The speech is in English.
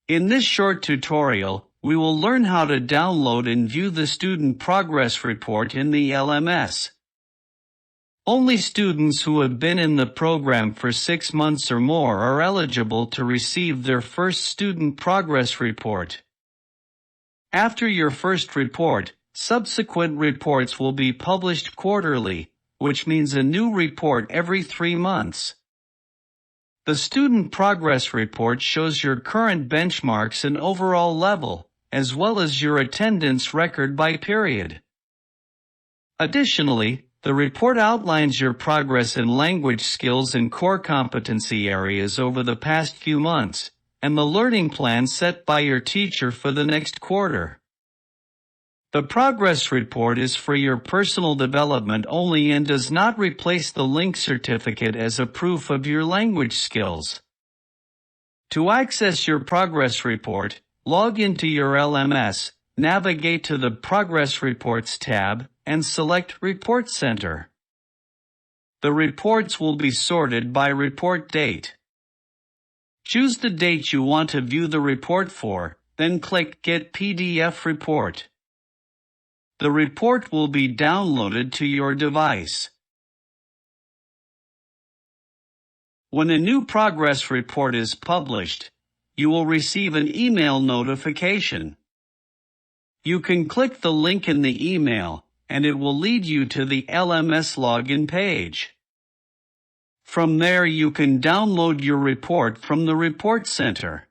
In this short tutorial, we will learn how to download and view the Student Progress Report in the LMS. Only students who have been in the program for 6 months or more are eligible to receive their first Student Progress Report. After your first report, subsequent reports will be published quarterly, which means a new report every 3 months. The Student Progress Report shows your current benchmarks and overall level, as well as your attendance record by period. Additionally, the report outlines your progress in language skills and core competency areas over the past few months, and the learning plan set by your teacher for the next quarter. The progress report is for your personal development only and does not replace the link certificate as a proof of your language skills. To access your progress report, log into your LMS, navigate to the Progress Reports tab, and select Report Center. The reports will be sorted by report date. Choose the date you want to view the report for, then click Get PDF Report. The report will be downloaded to your device. When a new progress report is published, you will receive an email notification. You can click the link in the email, and it will lead you to the LMS login page. From there you can download your report from the Report Center.